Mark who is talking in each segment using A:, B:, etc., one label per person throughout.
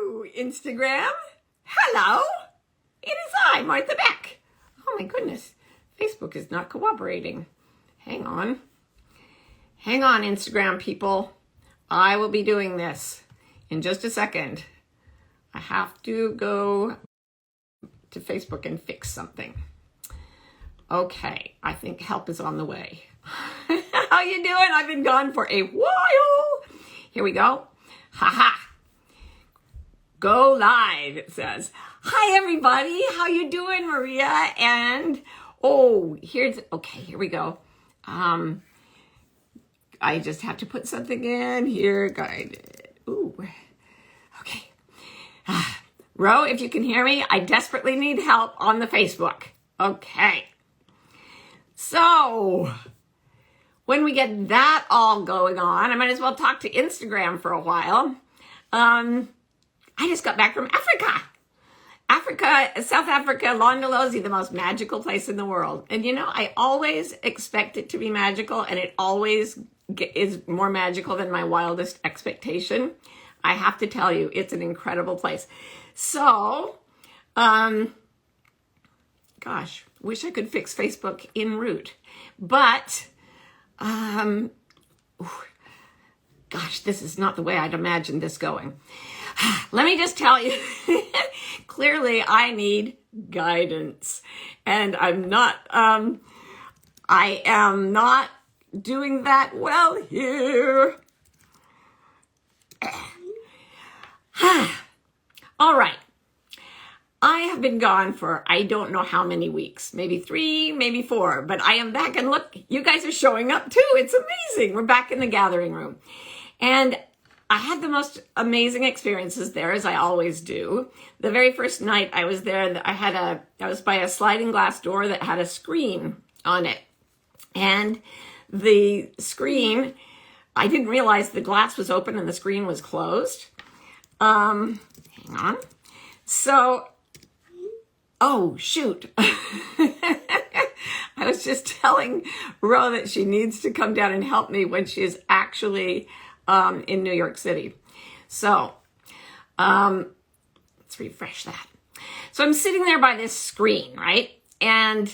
A: Hello, Instagram. Hello. It is I, Martha Beck. Oh my goodness. Facebook is not cooperating. Hang on. Hang on, Instagram people. I will be doing this in just a second. I have to go to Facebook and fix something. Okay, I think help is on the way. How you doing? I've been gone for a while. Here we go. Haha. Go live, it says. Hi, everybody. How you doing, Maria? And, here we go. I just have to put something in here. Guided. Ooh. Okay. Ro, if you can hear me, I desperately need help on the Facebook. Okay. So, when we get that all going on, I might as well talk to Instagram for a while. I just got back from Africa, South Africa, Londolozi, the most magical place in the world. And I always expect it to be magical, and it always is more magical than my wildest expectation. I have to tell you, it's an incredible place. So, gosh, wish I could fix Facebook en route. But, gosh, this is not the way I'd imagined this going. Let me just tell you, clearly I need guidance, and I am not doing that well here. All right. I have been gone for I don't know how many weeks, maybe 3, maybe 4, but I am back, and look, you guys are showing up too. It's amazing. We're back in the gathering room. And I had the most amazing experiences there, as I always do. The very first night I was there, I was by a sliding glass door that had a screen on it. And the screen, I didn't realize the glass was open and the screen was closed. Hang on. So, shoot. I was just telling Ro that she needs to come down and help me when she is actually in New York City. So, let's refresh that. So I'm sitting there by this screen, right? And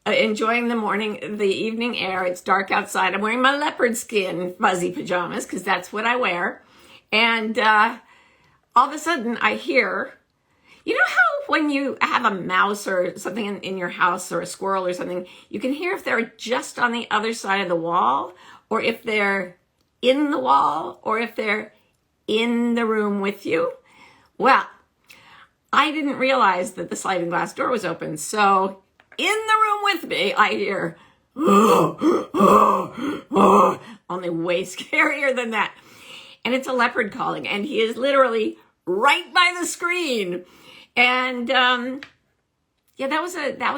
A: enjoying the evening air. It's dark outside. I'm wearing my leopard skin fuzzy pajamas because that's what I wear. And all of a sudden I hear, you know how when you have a mouse or something in your house or a squirrel or something, you can hear if they're just on the other side of the wall or if they're in the wall or if they're in the room with you? Well, I didn't realize that the sliding glass door was open. So in the room with me, I hear, only way scarier than that. And it's a leopard calling, and he is literally right by the screen. And that was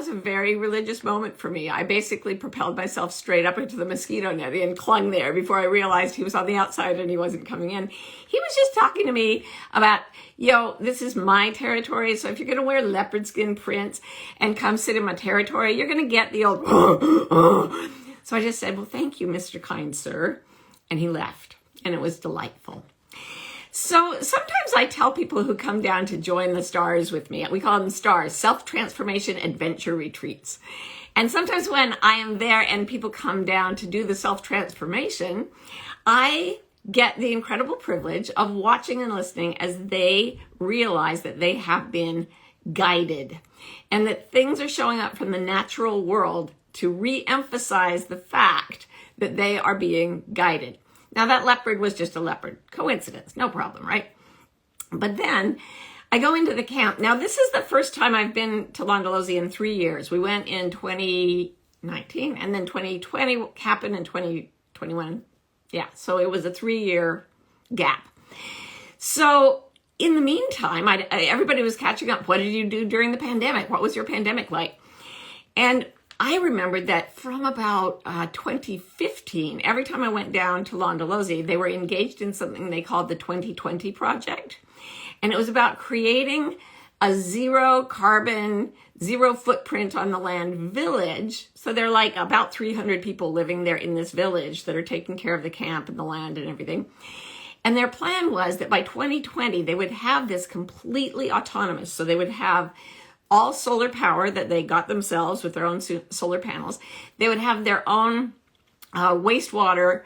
A: a very religious moment for me. I basically propelled myself straight up into the mosquito net and clung there before I realized he was on the outside and he wasn't coming in. He was just talking to me about, this is my territory. So if you're going to wear leopard skin prints and come sit in my territory, you're going to get the old, So I just said, well, thank you, Mr. Kind Sir. And he left, and it was delightful. So sometimes I tell people who come down to join the stars with me, we call them stars, self-transformation adventure retreats. And sometimes when I am there and people come down to do the self-transformation, I get the incredible privilege of watching and listening as they realize that they have been guided and that things are showing up from the natural world to re-emphasize the fact that they are being guided. Now, that leopard was just a leopard. Coincidence. No problem, right? But then I go into the camp. Now, this is the first time I've been to Londolozi in 3 years. We went in 2019, and then 2020 happened in 2021. Yeah, so it was a 3-year gap. So in the meantime, everybody was catching up. What did you do during the pandemic? What was your pandemic like? And I remembered that from about 2015, every time I went down to Londolozi, they were engaged in something they called the 2020 Project. And it was about creating a zero carbon, zero footprint on the land village. So they're like about 300 people living there in this village that are taking care of the camp and the land and everything. And their plan was that by 2020, they would have this completely autonomous. So they would have all solar power that they got themselves with their own solar panels. They would have their own wastewater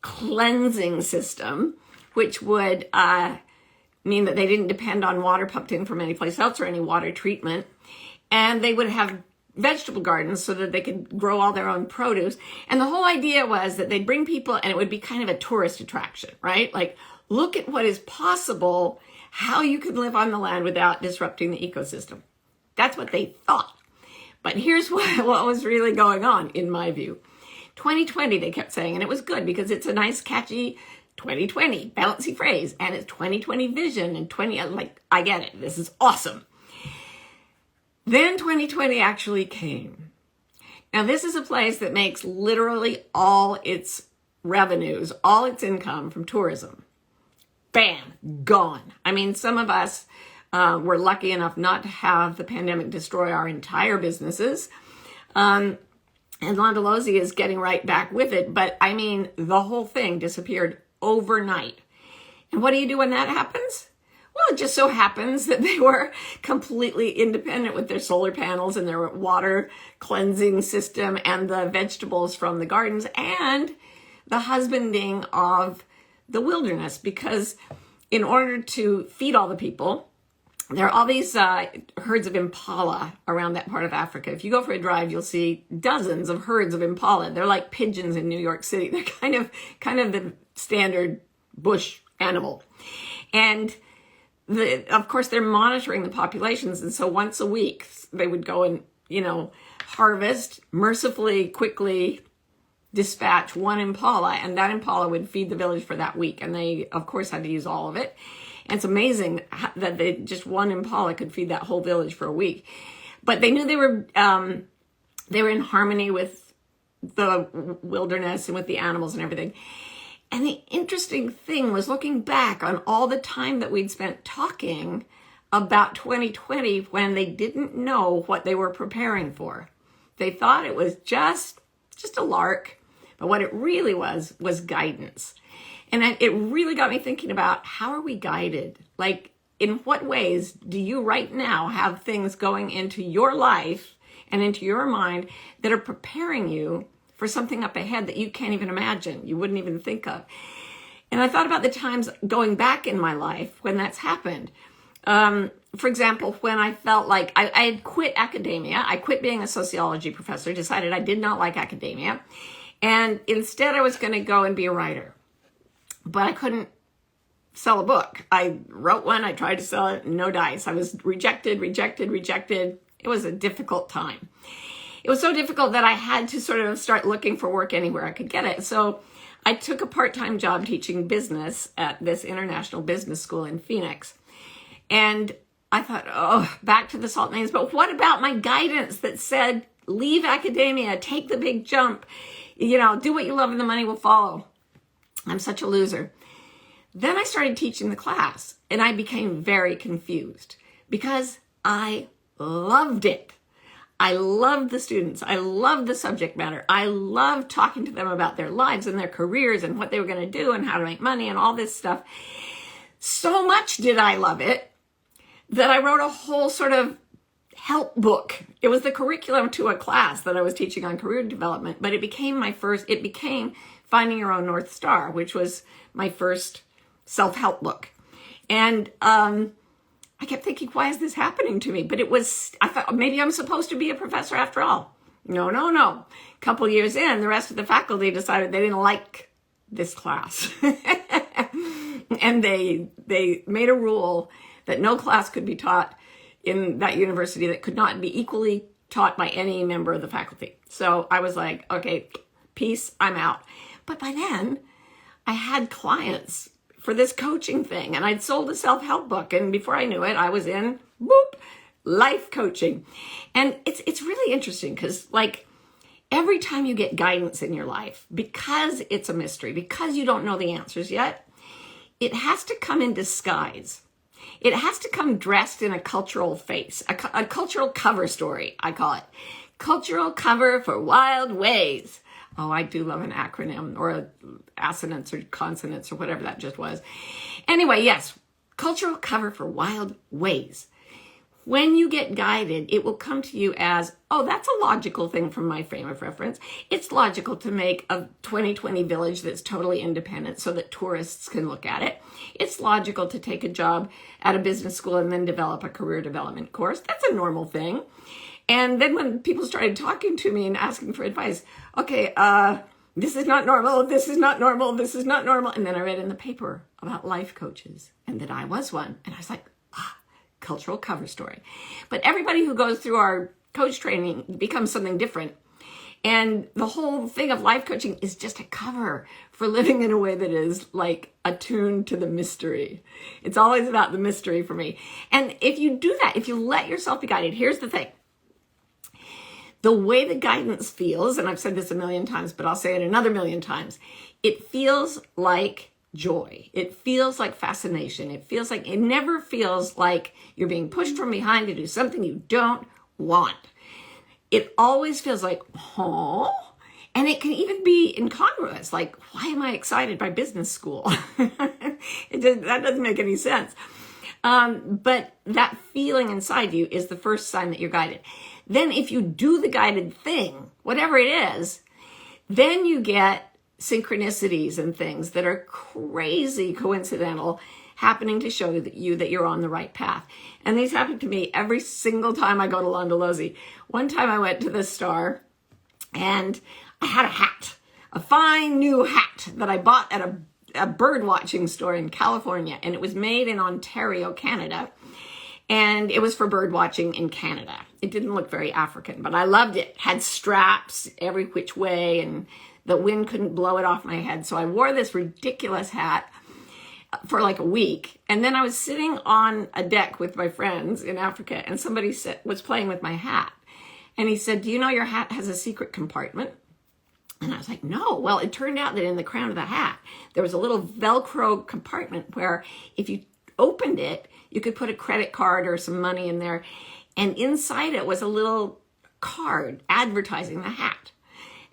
A: cleansing system, which would mean that they didn't depend on water pumped in from any place else or any water treatment. And they would have vegetable gardens so that they could grow all their own produce. And the whole idea was that they'd bring people and it would be kind of a tourist attraction, right? Like, look at what is possible, how you can live on the land without disrupting the ecosystem. That's what they thought. But here's what was really going on, in my view. 2020, they kept saying, and it was good because it's a nice, catchy 2020, bouncy phrase, and it's 2020 vision and 20, like, I get it. This is awesome. Then 2020 actually came. Now, this is a place that makes literally all its revenues, all its income from tourism. Bam, gone. I mean, some of us were lucky enough not to have the pandemic destroy our entire businesses. And Landalozzi is getting right back with it. But I mean, the whole thing disappeared overnight. And what do you do when that happens? Well, it just so happens that they were completely independent with their solar panels and their water cleansing system and the vegetables from the gardens and the husbanding of the wilderness. Because in order to feed all the people, there are all these herds of impala around that part of Africa. If you go for a drive, you'll see dozens of herds of impala. They're like pigeons in New York City. They're kind of the standard bush animal. And of course, they're monitoring the populations. And so once a week, they would go and, harvest, mercifully, quickly dispatch one impala. And that impala would feed the village for that week. And they, of course, had to use all of it. And it's amazing that just one impala could feed that whole village for a week. But they knew they were in harmony with the wilderness and with the animals and everything. And the interesting thing was looking back on all the time that we'd spent talking about 2020 when they didn't know what they were preparing for. They thought it was just a lark, but what it really was guidance. And it really got me thinking about, how are we guided? Like, in what ways do you right now have things going into your life and into your mind that are preparing you for something up ahead that you can't even imagine, you wouldn't even think of? And I thought about the times going back in my life when that's happened. For example, when I felt like I had quit academia, I quit being a sociology professor, decided I did not like academia, and instead I was going to go and be a writer. But I couldn't sell a book. I wrote one, I tried to sell it, no dice. I was rejected. It was a difficult time. It was so difficult that I had to sort of start looking for work anywhere I could get it. So I took a part-time job teaching business at this international business school in Phoenix. And I thought, back to the salt names. But what about my guidance that said, leave academia, take the big jump, do what you love and the money will follow? I'm such a loser. Then I started teaching the class and I became very confused because I loved it. I loved the students. I loved the subject matter. I loved talking to them about their lives and their careers and what they were going to do and how to make money and all this stuff. So much did I love it that I wrote a whole sort of help book. It was the curriculum to a class that I was teaching on career development, but it became Finding Your Own North Star, which was my first self-help book. And I kept thinking, why is this happening to me? But I thought maybe I'm supposed to be a professor after all. No. A couple years in, the rest of the faculty decided they didn't like this class. And they made a rule that no class could be taught in that university that could not be equally taught by any member of the faculty. So I was like, okay, peace, I'm out. But by then, I had clients for this coaching thing, and I'd sold a self-help book, and before I knew it, I was in life coaching. And it's really interesting because, like, every time you get guidance in your life, because it's a mystery, because you don't know the answers yet, it has to come in disguise. It has to come dressed in a cultural face, a cultural cover story, I call it. Cultural cover for wild ways. Oh, I do love an acronym or assonance or consonants or whatever that just was. Anyway, yes, cultural cover for wild ways. When you get guided, it will come to you as, oh, that's a logical thing from my frame of reference. It's logical to make a 2020 village that's totally independent so that tourists can look at it. It's logical to take a job at a business school and then develop a career development course. That's a normal thing. And then when people started talking to me and asking for advice, okay, this is not normal, this is not normal, this is not normal. And then I read in the paper about life coaches and that I was one. And I was like, cultural cover story. But everybody who goes through our coach training becomes something different. And the whole thing of life coaching is just a cover for living in a way that is like attuned to the mystery. It's always about the mystery for me. And if you do that, if you let yourself be guided, here's the thing. The way the guidance feels, and I've said this a million times, but I'll say it another million times, it feels like joy. It feels like fascination. It never feels like you're being pushed from behind to do something you don't want. It always feels like, oh, and it can even be incongruous. Like, why am I excited by business school? That doesn't make any sense. But that feeling inside you is the first sign that you're guided. Then if you do the guided thing, whatever it is, then you get synchronicities and things that are crazy coincidental happening to show that you're on the right path. And these happen to me every single time I go to Londolozi. One time I went to the Star and I had a hat, a fine new hat that I bought at a bird watching store in California. And it was made in Ontario, Canada. And it was for bird watching in Canada. It didn't look very African, but I loved it. Had straps every which way and the wind couldn't blow it off my head. So I wore this ridiculous hat for like a week. And then I was sitting on a deck with my friends in Africa and somebody was playing with my hat. And he said, do you know your hat has a secret compartment? And I was like, no. Well, it turned out that in the crown of the hat, there was a little Velcro compartment where if you opened it, you could put a credit card or some money in there. And inside it was a little card advertising the hat.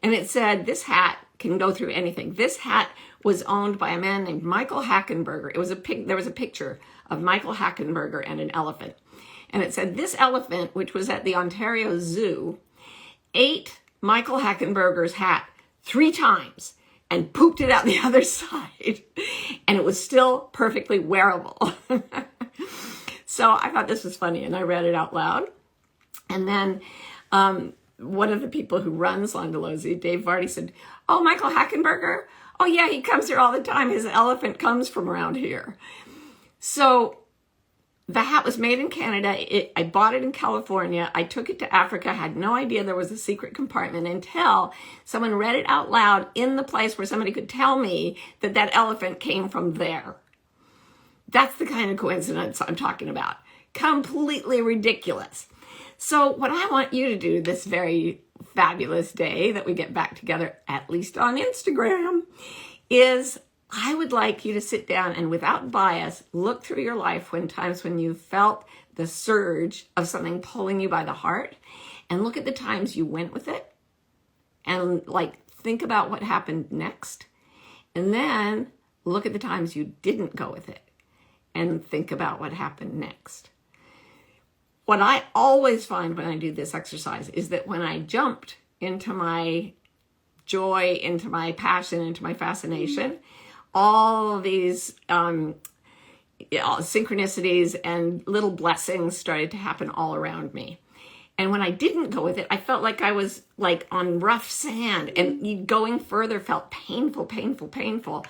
A: And it said, this hat can go through anything. This hat was owned by a man named Michael Hackenberger. There was a picture of Michael Hackenberger and an elephant. And it said, this elephant, which was at the Ontario Zoo, ate Michael Hackenberger's hat 3 times and pooped it out the other side. And it was still perfectly wearable. So I thought this was funny and I read it out loud. And then one of the people who runs Londolozi, Dave Vardy, said, oh, Michael Hackenberger? Oh, yeah, he comes here all the time. His elephant comes from around here. So the hat was made in Canada. I bought it in California. I took it to Africa. Had no idea there was a secret compartment until someone read it out loud in the place where somebody could tell me that that elephant came from there. That's the kind of coincidence I'm talking about. Completely ridiculous. So what I want you to do this very fabulous day that we get back together, at least on Instagram, is I would like you to sit down and without bias, look through your life times when you felt the surge of something pulling you by the heart and look at the times you went with it and think about what happened next. And then look at the times you didn't go with it and think about what happened next. What I always find when I do this exercise is that when I jumped into my joy, into my passion, into my fascination, all of these synchronicities and little blessings started to happen all around me. And when I didn't go with it, I felt like I was on rough sand and going further felt painful.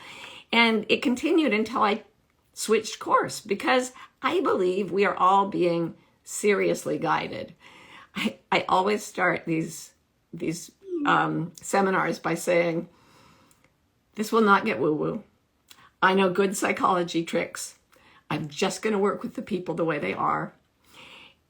A: And it continued until I switched course because I believe we are all being seriously guided. I always start these seminars by saying, this will not get woo-woo. I know good psychology tricks. I'm just going to work with the people the way they are.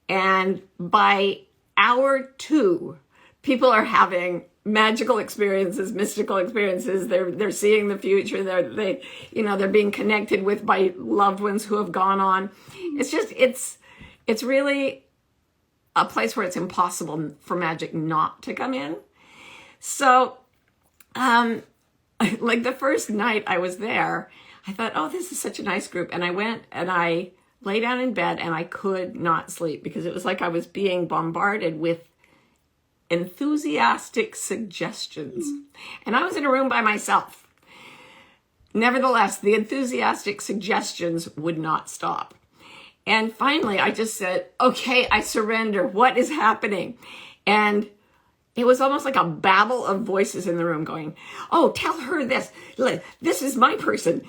A: And by hour 2, people are having magical experiences, mystical experiences. They're seeing the future. They're being connected with by loved ones who have gone on. It's really a place where it's impossible for magic not to come in. So Like the first night I was there, I thought, oh, this is such a nice group. And I went and I lay down in bed and I could not sleep because it was like I was being bombarded with enthusiastic suggestions. And I was in a room by myself. Nevertheless, the enthusiastic suggestions would not stop. And finally, I just said, okay, I surrender. What is happening? And it was almost like a babble of voices in the room going, oh, tell her this. This is my person.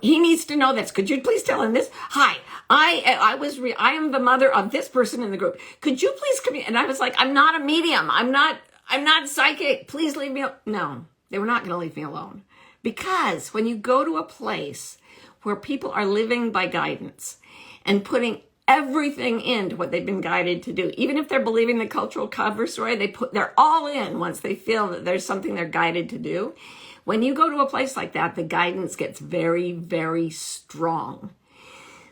A: He needs to know this. Could you please tell him this? Hi, I am the mother of this person in the group. Could you please come in? And I was like, I'm not a medium. I'm not psychic. Please leave me alone. No, they were not going to leave me alone. Because when you go to a place where people are living by guidance and putting everything into what they've been guided to do, even if they're believing the cultural cover story, they're all in once they feel that there's something they're guided to do. When you go to a place like that, the guidance gets very, very strong.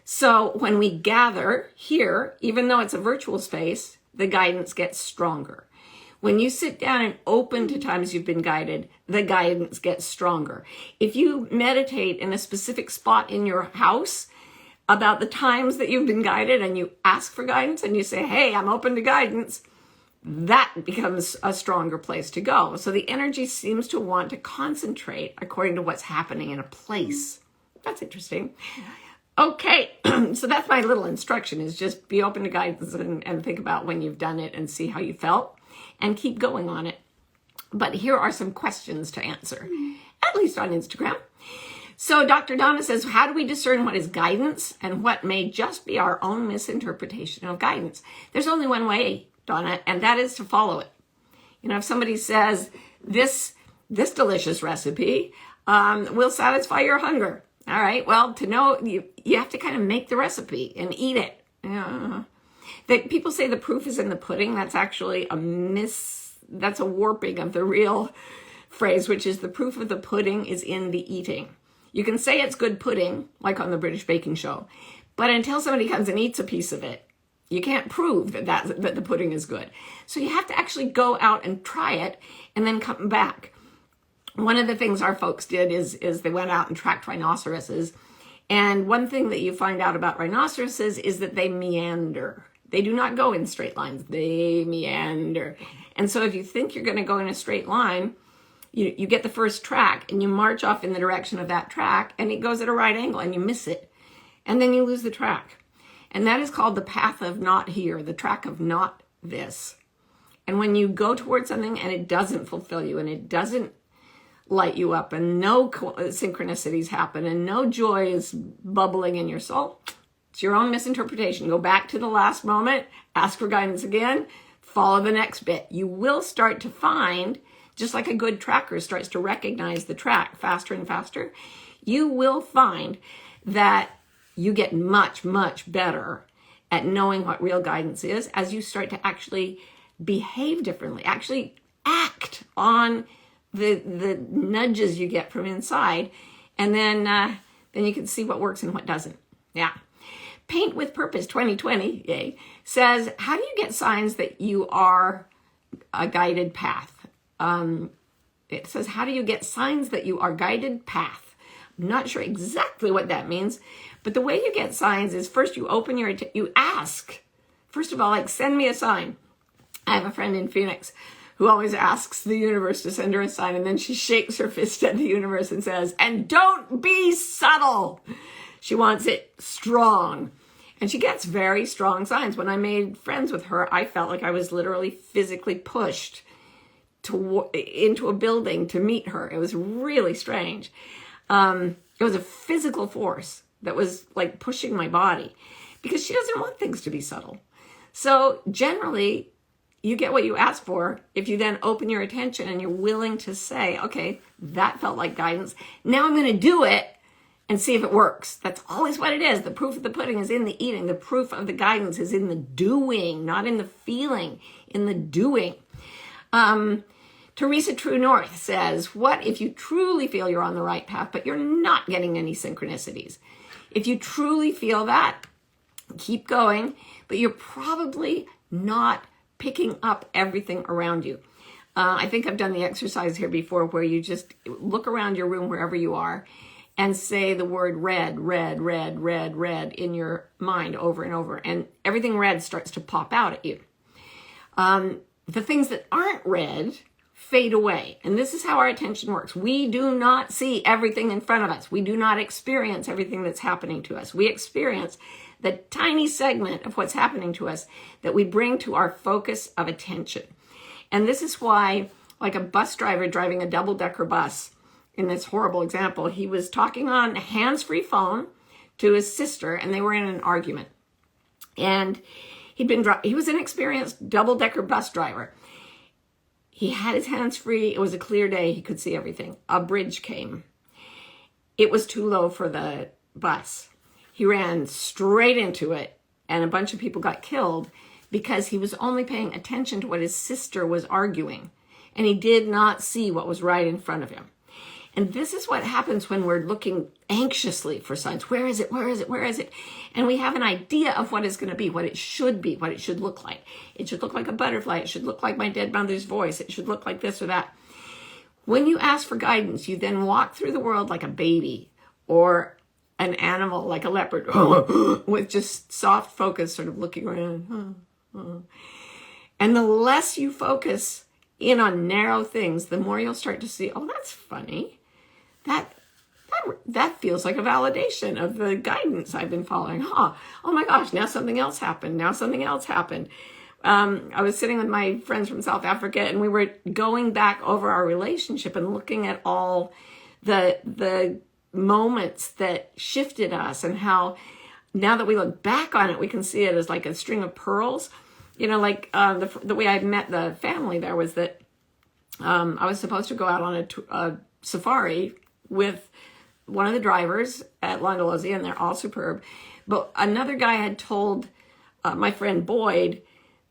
A: So when we gather here, even though it's a virtual space, the guidance gets stronger. When you sit down and open to times you've been guided, the guidance gets stronger. If you meditate in a specific spot in your house about the times that you've been guided and you ask for guidance and you say, hey, I'm open to guidance, that becomes a stronger place to go. So the energy seems to want to concentrate according to what's happening in a place. That's interesting. Okay, so that's my little instruction, is just be open to guidance and think about when you've done it and see how you felt and keep going on it. But here are some questions to answer, at least on Instagram. So Dr. Donna says, how do we discern what is guidance and what may just be our own misinterpretation of guidance? There's only one way, Donna, and that is to follow it. You know, if somebody says, this delicious recipe will satisfy your hunger. All right, well, to know, you have to kind of make the recipe and eat it. People say the proof is in the pudding. That's actually that's a warping of the real phrase, which is the proof of the pudding is in the eating. You can say it's good pudding, like on the British Baking Show, but until somebody comes and eats a piece of it, you can't prove that the pudding is good. So you have to actually go out and try it and then come back. One of the things our folks did is they went out and tracked rhinoceroses. And one thing that you find out about rhinoceroses is that they meander. They do not go in straight lines. They meander. And so if you think you're going to go in a straight line, you get the first track and you march off in the direction of that track and it goes at a right angle and you miss it. And then you lose the track. And that is called the path of not here, the track of not this. And when you go towards something and it doesn't fulfill you and it doesn't light you up and no synchronicities happen and no joy is bubbling in your soul, it's your own misinterpretation. Go back to the last moment, ask for guidance again, follow the next bit. You will start to find, just like a good tracker starts to recognize the track faster and faster, you will find that you get much, much better at knowing what real guidance is as you start to actually behave differently, actually act on the nudges you get from inside, and then you can see what works and what doesn't. Yeah. Paint with Purpose 2020, yay, says, how do you get signs that you are a guided path? It says, how do you get signs that you are guided path? I'm not sure exactly what that means, but the way you get signs is first you you ask. First of all, like, send me a sign. I have a friend in Phoenix who always asks the universe to send her a sign, and then she shakes her fist at the universe and says, and don't be subtle. She wants it strong. And she gets very strong signs. When I made friends with her, I felt like I was literally physically pushed into a building to meet her. It was really strange. It was a physical force that was like pushing my body because she doesn't want things to be subtle. So generally, you get what you ask for if you then open your attention and you're willing to say, okay, that felt like guidance. Now I'm going to do it and see if it works. That's always what it is. The proof of the pudding is in the eating. The proof of the guidance is in the doing, not in the feeling, in the doing. Teresa True North says, what if you truly feel you're on the right path, but you're not getting any synchronicities? If you truly feel that, keep going, but you're probably not picking up everything around you. I think I've done the exercise here before where you just look around your room wherever you are and say the word red, red, red, red, red in your mind over and over. And everything red starts to pop out at you. The things that aren't red fade away. And this is how our attention works. We do not see everything in front of us. We do not experience everything that's happening to us. We experience the tiny segment of what's happening to us that we bring to our focus of attention. And this is why, like a bus driver driving a double-decker bus, in this horrible example, he was talking on a hands-free to his sister, and they were in an argument. And he was an experienced double-decker bus driver. He had his hands free. It was a clear day. He could see everything. A bridge came. It was too low for the bus. He ran straight into it, and a bunch of people got killed because he was only paying attention to what his sister was arguing, and he did not see what was right in front of him. And this is what happens when we're looking anxiously for signs. Where is it? Where is it? Where is it? And we have an idea of what it's going to be, what it should be, what it should look like. It should look like a butterfly. It should look like my dead mother's voice. It should look like this or that. When you ask for guidance, you then walk through the world like a baby or an animal like a leopard with just soft focus, sort of looking around. And the less you focus in on narrow things, the more you'll start to see, oh, that's funny. That feels like a validation of the guidance I've been following. Oh my gosh, now something else happened. Now something else happened. I was sitting with my friends from South Africa, and we were going back over our relationship and looking at all the moments that shifted us, and how now that we look back on it, we can see it as like a string of pearls. Like the way I met the family there was that I was supposed to go out on a safari with one of the drivers at Landolosi, and they're all superb. But another guy had told my friend Boyd,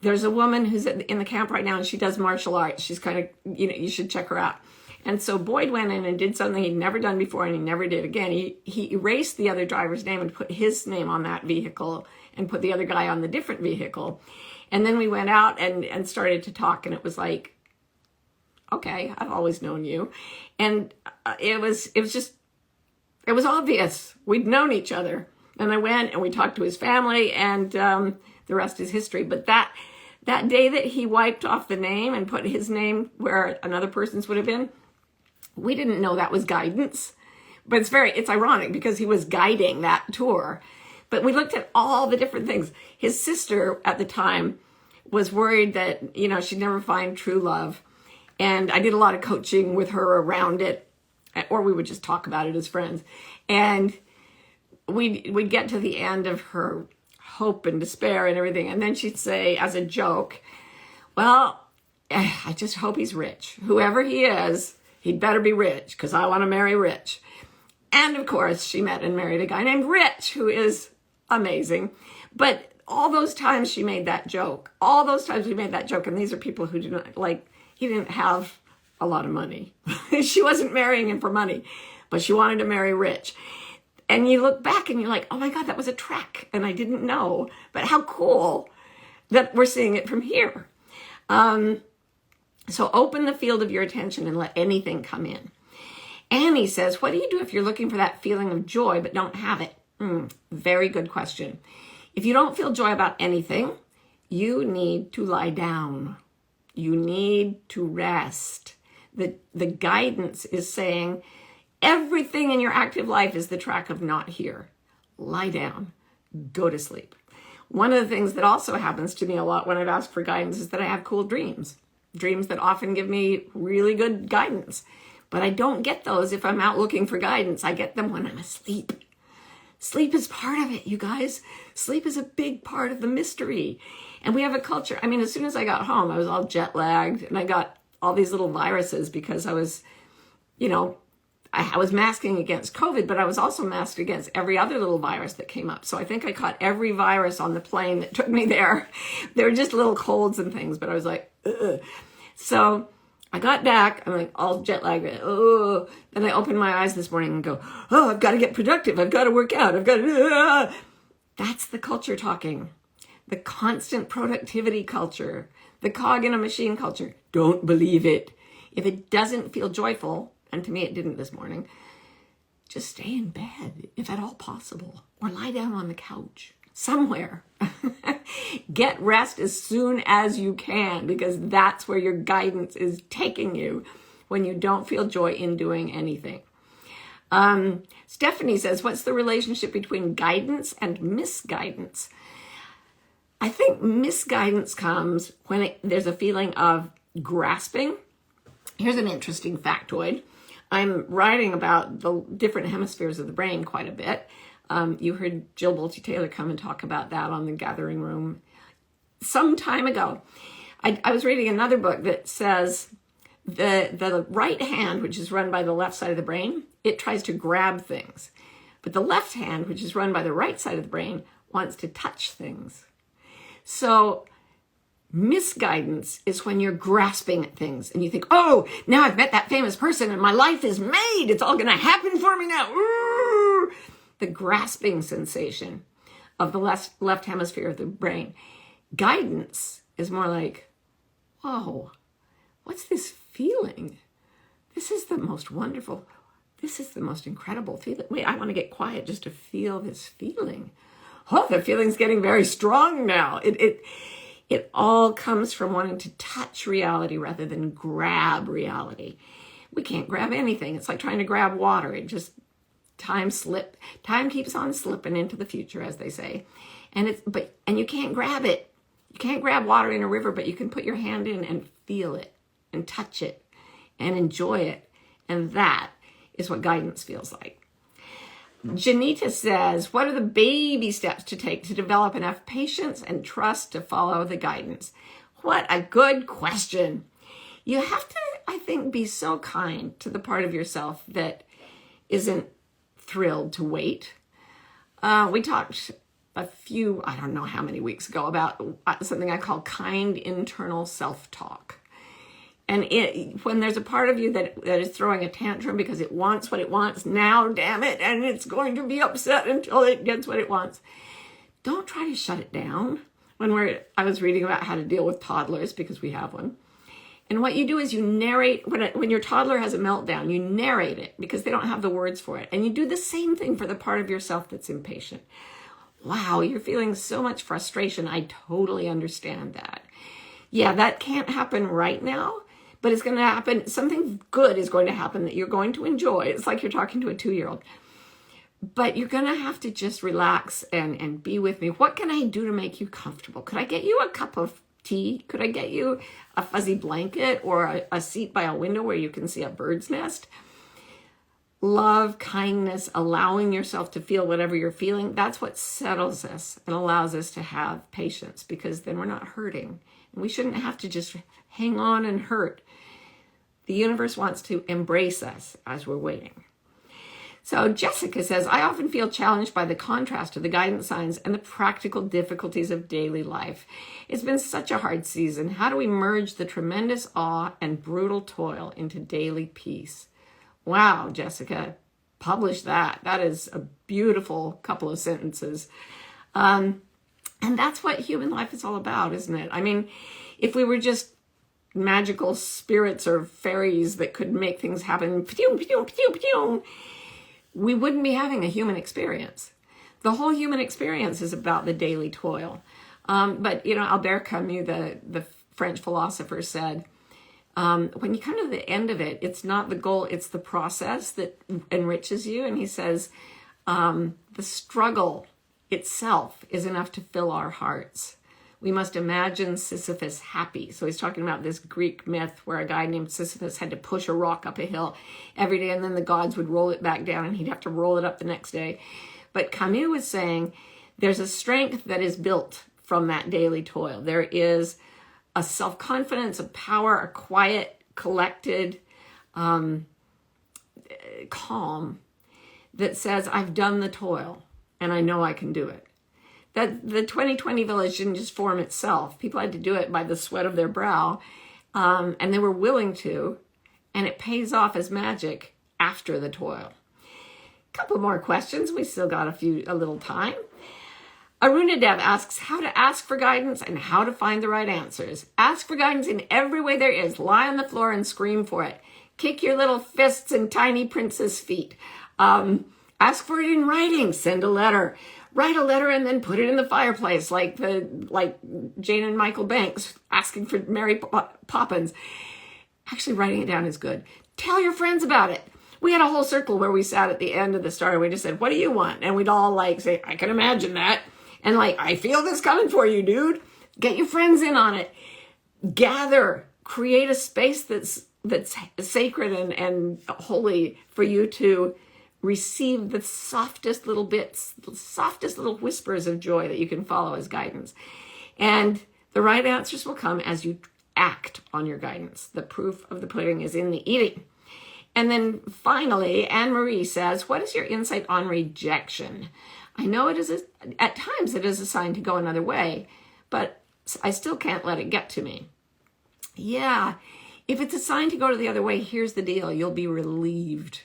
A: there's a woman who's in the camp right now, and she does martial arts. She's kind of, you should check her out. And so Boyd went in and did something he'd never done before, and he never did again. He erased the other driver's name and put his name on that vehicle and put the other guy on the different vehicle. And then we went out and started to talk, and it was like, okay, I've always known you. And it was obvious. We'd known each other. And I went and we talked to his family, and the rest is history. But that day that he wiped off the name and put his name where another person's would have been, we didn't know that was guidance. But it's ironic because he was guiding that tour. But we looked at all the different things. His sister at the time was worried that, she'd never find true love. And I did a lot of coaching with her around it, or we would just talk about it as friends. And we'd get to the end of her hope and despair and everything. And then she'd say, as a joke, well, I just hope he's rich. Whoever he is, he'd better be rich, because I want to marry rich. And of course, she met and married a guy named Rich, who is amazing. But all those times she made that joke, and these are people who do not, he didn't have a lot of money. She wasn't marrying him for money, but she wanted to marry Rich. And you look back and you're like, oh my God, that was a trek, and I didn't know. But how cool that we're seeing it from here. So open the field of your attention and let anything come in. Annie says, what do you do if you're looking for that feeling of joy but don't have it? Very good question. If you don't feel joy about anything, you need to lie down. You need to rest. The guidance is saying everything in your active life is the track of not here. Lie down. Go to sleep. One of the things that also happens to me a lot when I've asked for guidance is that I have cool dreams. Dreams that often give me really good guidance. But I don't get those if I'm out looking for guidance. I get them when I'm asleep. Sleep is part of it, you guys. Sleep is a big part of the mystery. And we have a culture. I mean, as soon as I got home, I was all jet lagged, and I got all these little viruses because I was, I was masking against COVID, but I was also masked against every other little virus that came up. So I think I caught every virus on the plane that took me there. They were just little colds and things, but I was like, ugh. So I got back, I'm like all jet lagged. Oh, then I opened my eyes this morning and go, I've got to get productive. I've got to work out. That's the culture talking. the constant productivity culture, the cog in a machine culture. Don't believe it. If it doesn't feel joyful, and to me it didn't this morning, just stay in bed, if at all possible, or lie down on the couch somewhere. Get rest as soon as you can, because that's where your guidance is taking you when you don't feel joy in doing anything. Stephanie says, what's the relationship between guidance and misguidance? I think misguidance comes when there's a feeling of grasping. Here's an interesting factoid. I'm writing about the different hemispheres of the brain quite a bit. You heard Jill Bolte-Taylor come and talk about that on the Gathering Room some time ago. I was reading another book that says the right hand, which is run by the left side of the brain, it tries to grab things. But the left hand, which is run by the right side of the brain, wants to touch things. So misguidance is when you're grasping at things and you think, oh, now I've met that famous person and my life is made. It's all going to happen for me now. Ooh! The grasping sensation of the left hemisphere of the brain. Guidance is more like, whoa, what's this feeling? This is the most wonderful, this is the most incredible feeling. Wait, I want to get quiet just to feel this feeling. Oh, the feeling's getting very strong now. It all comes from wanting to touch reality rather than grab reality. We can't grab anything. It's like trying to grab water. It just, time keeps on slipping into the future, as they say. And you can't grab it. You can't grab water in a river, but you can put your hand in and feel it and touch it and enjoy it. And that is what guidance feels like. Janita says, what are the baby steps to take to develop enough patience and trust to follow the guidance? What a good question. You have to, I think, be so kind to the part of yourself that isn't thrilled to wait. We talked I don't know how many weeks ago, about something I call kind internal self-talk. And when there's a part of you that is throwing a tantrum because it wants what it wants now, damn it, and it's going to be upset until it gets what it wants, don't try to shut it down. I was reading about how to deal with toddlers, because we have one. And what you do is you narrate, when your toddler has a meltdown, you narrate it because they don't have the words for it. And you do the same thing for the part of yourself that's impatient. Wow, you're feeling so much frustration. I totally understand that. Yeah, that can't happen right now, but it's going to happen. Something good is going to happen that you're going to enjoy. It's like you're talking to a 2-year-old. But you're going to have to just relax and be with me. What can I do to make you comfortable? Could I get you a cup of tea? Could I get you a fuzzy blanket or a seat by a window where you can see a bird's nest? Love, kindness, allowing yourself to feel whatever you're feeling, that's what settles us and allows us to have patience, because then we're not hurting. And we shouldn't have to just hang on and hurt. The universe wants to embrace us as we're waiting. So Jessica says, I often feel challenged by the contrast of the guidance signs and the practical difficulties of daily life. It's been such a hard season. How do we merge the tremendous awe and brutal toil into daily peace? Wow, Jessica, publish that. That is a beautiful couple of sentences. And that's what human life is all about, isn't it? I mean, if we were just magical spirits or fairies that could make things happen, we wouldn't be having a human experience. The whole human experience is about the daily toil. But, Albert Camus, the French philosopher, said, when you come to the end of it, it's not the goal, it's the process that enriches you. And he says, the struggle itself is enough to fill our hearts. We must imagine Sisyphus happy. So he's talking about this Greek myth where a guy named Sisyphus had to push a rock up a hill every day, and then the gods would roll it back down and he'd have to roll it up the next day. But Camus was saying there's a strength that is built from that daily toil. There is a self-confidence, a power, a quiet, collected calm that says, I've done the toil and I know I can do it. That the 2020 village didn't just form itself. People had to do it by the sweat of their brow, and they were willing to, and it pays off as magic after the toil. Couple more questions. We still got a little time. Arunadev asks how to ask for guidance and how to find the right answers. Ask for guidance in every way there is. Lie on the floor and scream for it. Kick your little fists and tiny princess feet. Ask for it in writing. Send a letter. Write a letter and then put it in the fireplace, like Jane and Michael Banks asking for Mary Poppins. Actually, writing it down is good. Tell your friends about it. We had a whole circle where we sat at the end of the story. We just said, what do you want? And we'd all say, I can imagine that. And I feel this coming for you, dude. Get your friends in on it. Gather. Create a space that's sacred and holy for you to receive the softest little bits, the softest little whispers of joy that you can follow as guidance. And the right answers will come as you act on your guidance. The proof of the pudding is in the eating. And then finally, Anne-Marie says, what is your insight on rejection? I know at times it is a sign to go another way, but I still can't let it get to me. Yeah, if it's a sign to go to the other way, here's the deal. You'll be relieved.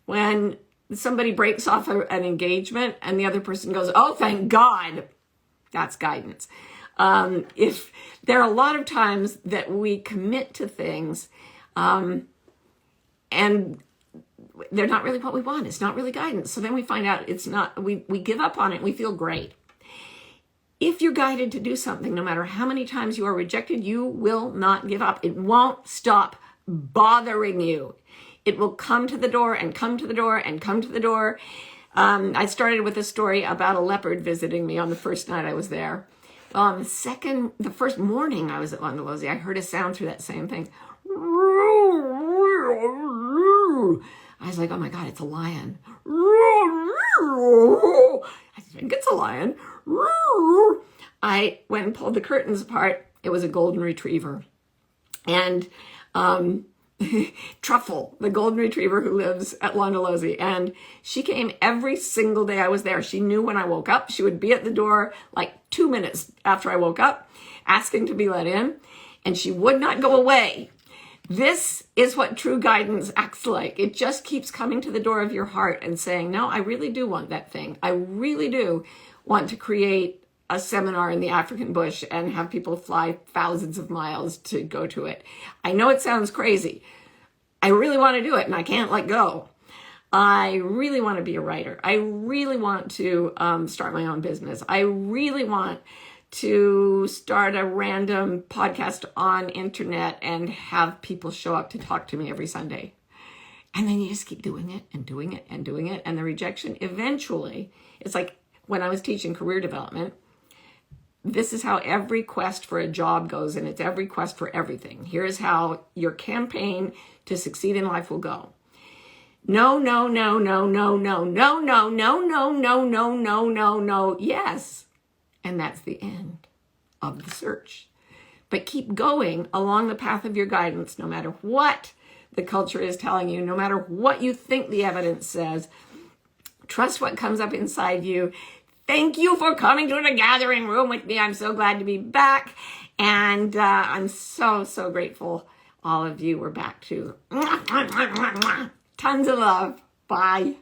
A: When somebody breaks off an engagement and the other person goes, oh, thank God, that's guidance. If there are a lot of times that we commit to things and they're not really what we want. It's not really guidance. So then we find out it's not, we give up on it. We feel great. If you're guided to do something, no matter how many times you are rejected, you will not give up. It won't stop bothering you. It will come to the door and come to the door and come to the door. I started with a story about a leopard visiting me on the first night I was there. Well, on the first morning I was at Londolozi, I heard a sound through that same thing. I was like, oh my God, it's a lion. I think it's a lion. I went and pulled the curtains apart. It was a golden retriever. And Truffle, the golden retriever who lives at Londolozi. And she came every single day I was there. She knew when I woke up. She would be at the door 2 minutes after I woke up, asking to be let in. And she would not go away. This is what true guidance acts like. It just keeps coming to the door of your heart and saying, no, I really do want that thing. I really do want to create a seminar in the African bush and have people fly thousands of miles to go to it. I know it sounds crazy. I really want to do it and I can't let go. I really want to be a writer. I really want to start my own business. I really want to start a random podcast on internet and have people show up to talk to me every Sunday. And then you just keep doing it and doing it and doing it. And the rejection eventually, it's like when I was teaching career development, this is how every quest for a job goes, and it's every quest for everything. Here's how your campaign to succeed in life will go. No, no, no, no, no, no, no, no, no, no, no, no, no, no, no, yes. And that's the end of the search. But keep going along the path of your guidance, no matter what the culture is telling you, no matter what you think the evidence says. Trust what comes up inside you. Thank you for coming to the gathering room with me. I'm so glad to be back. And I'm so, so grateful all of you were back too. Tons of love. Bye.